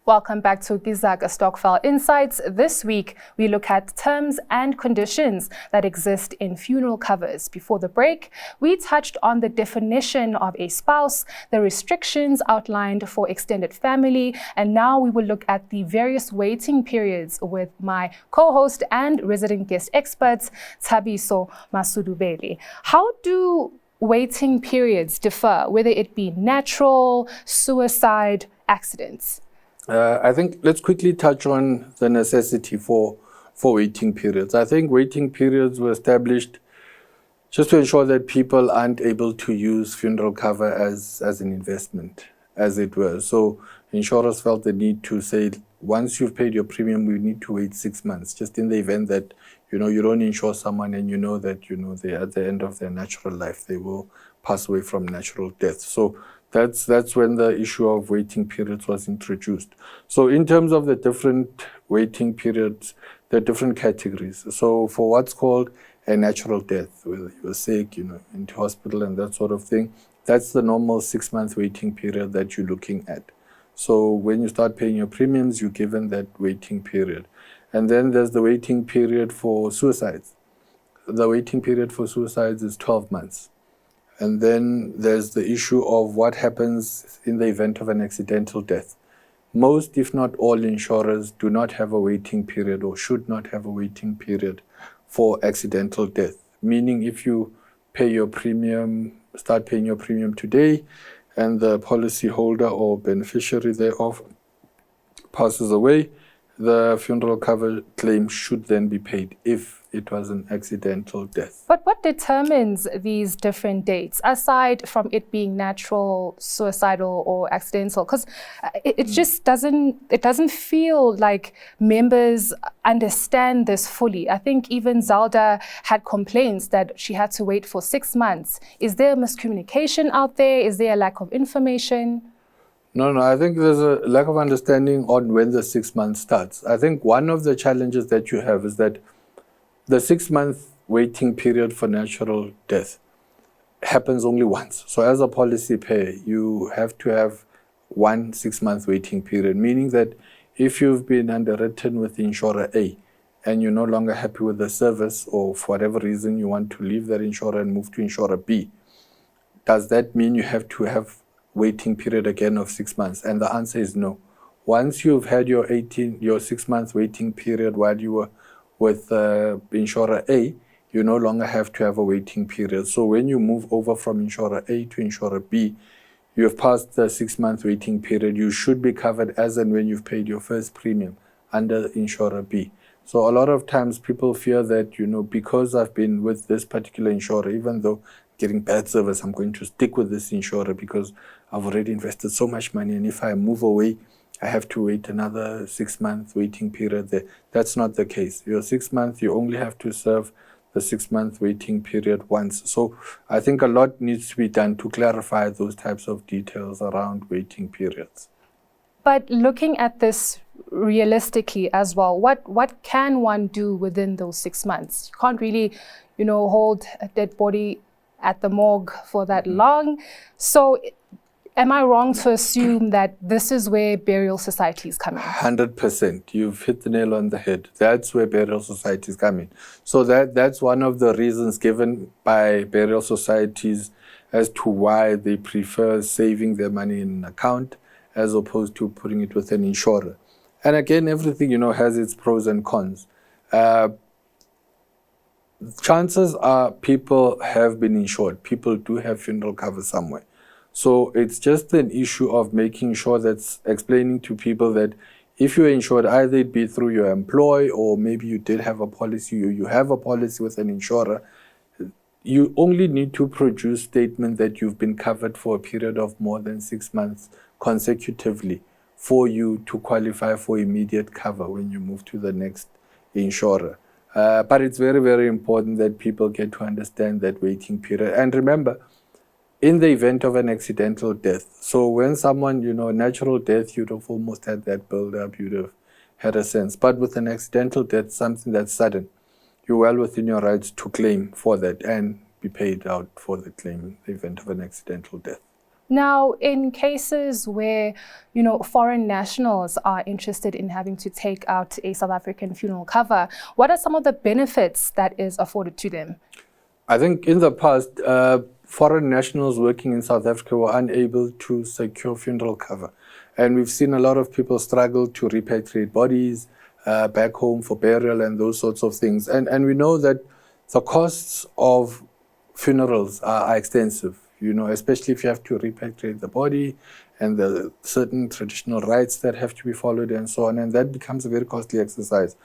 Welcome back to Zaka Stokvel Insights. This week, we look at terms and conditions that exist in funeral covers. Before the break, we touched on the definition of a spouse, the restrictions outlined for extended family, and now we will look at the various waiting periods with my co-host and resident guest experts, Thabiso Masudubele. How do waiting periods differ, whether it be natural, suicide, accidents? I think let's quickly touch on the necessity for waiting periods. I think waiting periods were established just to ensure that people aren't able to use funeral cover as an investment, as it were. So insurers felt the need to say, once you've paid your premium, we need to wait 6 months, just in the event that, you don't insure someone and that, they're at the end of their natural life, they will pass away from natural death. So that's when the issue of waiting periods was introduced. So in terms of the different waiting periods, there are different categories. So for what's called a natural death, whether you're sick, into hospital and that sort of thing, that's the normal 6-month waiting period that you're looking at. So when you start paying your premiums, you're given that waiting period. And then there's the waiting period for suicides. The waiting period for suicides is 12 months. And then there's the issue of what happens in the event of an accidental death. Most, if not all, insurers do not have a waiting period or should not have a waiting period for accidental death. Meaning if you pay your premium, start paying your premium today, and the policy holder or beneficiary thereof passes away, the funeral cover claim should then be paid if it was an accidental death. But what determines these different dates, aside from it being natural, suicidal, or accidental? Because it just doesn't feel like members understand this fully. I think even Zelda had complaints that she had to wait for 6 months. Is there miscommunication out there? Is there a lack of information? No, I think there's a lack of understanding on when the 6 months starts. I think one of the challenges that you have is that the 6-month waiting period for natural death happens only once. So as a policy payer, you have to have one 6-month waiting period, meaning that if you've been underwritten with insurer A and you're no longer happy with the service, or for whatever reason you want to leave that insurer and move to insurer B, does that mean you have to have waiting period again of 6 months? And the answer is no. Once you've had your 6-month waiting period while you were with insurer A, you no longer have to have a waiting period. So when you move over from insurer A to insurer B, you have passed the 6-month waiting period. You should be covered as and when you've paid your first premium under insurer B. So a lot of times people fear that, because I've been with this particular insurer, even though getting bad service, I'm going to stick with this insurer because I've already invested so much money, and if I move away, I have to wait another 6-month waiting period there. That's not the case. Your 6 months, you only have to serve the 6-month waiting period once. So I think a lot needs to be done to clarify those types of details around waiting periods. But looking at this realistically as well, what can one do within those 6 months? You can't really, hold a dead body at the morgue for that long. So am I wrong to assume that this is where burial societies come in? 100%. You've hit the nail on the head. That's where burial societies come in. So that's one of the reasons given by burial societies as to why they prefer saving their money in an account as opposed to putting it with an insurer. And again, everything, has its pros and cons. Chances are people have been insured. People do have funeral cover somewhere. So it's just an issue of making sure that's explaining to people that if you're insured, either it be through your employer or maybe you did have a policy or you have a policy with an insurer, you only need to produce statement that you've been covered for a period of more than 6 months consecutively for you to qualify for immediate cover when you move to the next insurer. But it's very, very important that people get to understand that waiting period. And remember, in the event of an accidental death, so when someone, natural death, you'd have almost had that build up, you'd have had a sense. But with an accidental death, something that's sudden, you're well within your rights to claim for that and be paid out for the claim in the event of an accidental death. Now, in cases where, foreign nationals are interested in having to take out a South African funeral cover, what are some of the benefits that is afforded to them? I think in the past, foreign nationals working in South Africa were unable to secure funeral cover. And we've seen a lot of people struggle to repatriate bodies back home for burial and those sorts of things. And we know that the costs of funerals are extensive, especially if you have to repatriate the body and the certain traditional rites that have to be followed and so on. And that becomes a very costly exercise.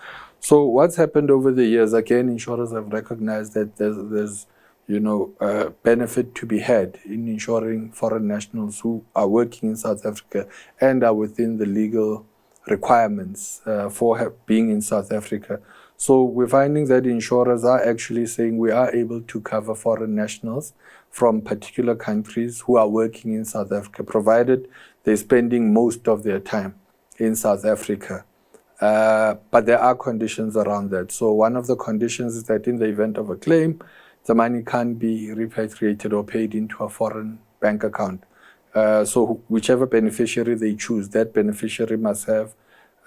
So what's happened over the years, again, insurers have recognized that there's benefit to be had in insuring foreign nationals who are working in South Africa and are within the legal requirements for being in South Africa. So we're finding that insurers are actually saying we are able to cover foreign nationals from particular countries who are working in South Africa, provided they're spending most of their time in South Africa. But there are conditions around that. So one of the conditions is that in the event of a claim, the money can't be repatriated or paid into a foreign bank account. So whichever beneficiary they choose, that beneficiary must have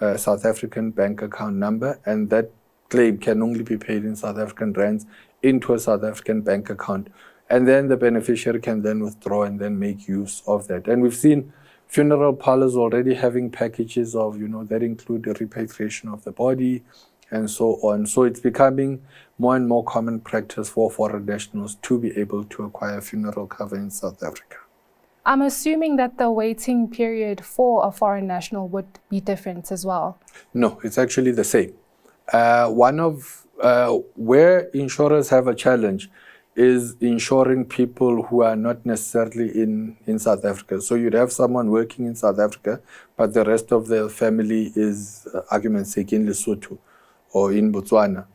a South African bank account number, and that claim can only be paid in South African rands into a South African bank account. And then the beneficiary can then withdraw and then make use of that. And we've seen funeral parlors already having packages of, that include the repatriation of the body and so on. So it's becoming more and more common practice for foreign nationals to be able to acquire funeral cover in South Africa. I'm assuming that the waiting period for a foreign national would be different as well. No, it's actually the same. One of where insurers have a challenge is insuring people who are not necessarily in South Africa. So you'd have someone working in South Africa, but the rest of their family is, argument's sake, in Lesotho or in Botswana.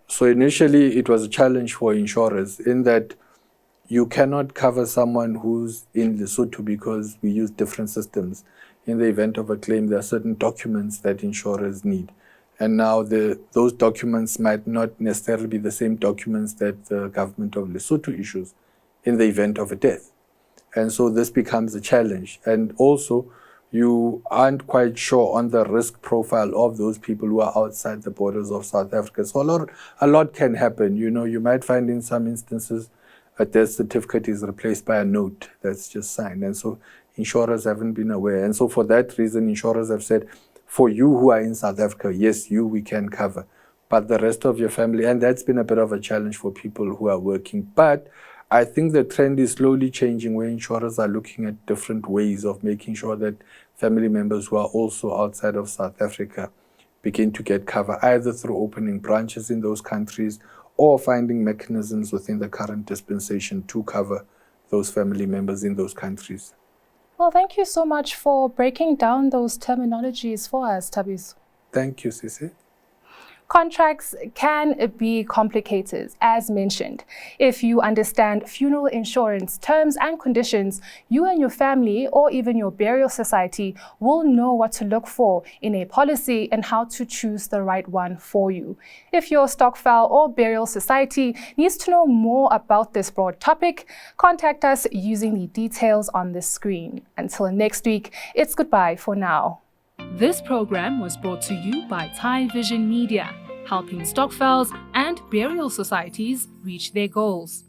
So initially it was a challenge for insurers in that you cannot cover someone who's in Lesotho because we use different systems. In the event of a claim, there are certain documents that insurers need. And now those documents might not necessarily be the same documents that the government of Lesotho issues in the event of a death. And so this becomes a challenge. And also, you aren't quite sure on the risk profile of those people who are outside the borders of South Africa. So a lot can happen. You might find in some instances a death certificate is replaced by a note that's just signed. And so insurers haven't been aware. And so for that reason, insurers have said, for you who are in South Africa, yes, we can cover. But the rest of your family, and that's been a bit of a challenge for people who are working. But I think the trend is slowly changing where insurers are looking at different ways of making sure that family members who are also outside of South Africa begin to get cover, either through opening branches in those countries or finding mechanisms within the current dispensation to cover those family members in those countries. Well, thank you so much for breaking down those terminologies for us, Thabiso. Thank you, Sisi. Contracts can be complicated, as mentioned. If you understand funeral insurance terms and conditions, you and your family or even your burial society will know what to look for in a policy and how to choose the right one for you. If your Stokvel or burial society needs to know more about this broad topic, contact us using the details on the screen. Until next week, it's goodbye for now. This program was brought to you by Tyvision Media, helping Stokvels and burial societies reach their goals.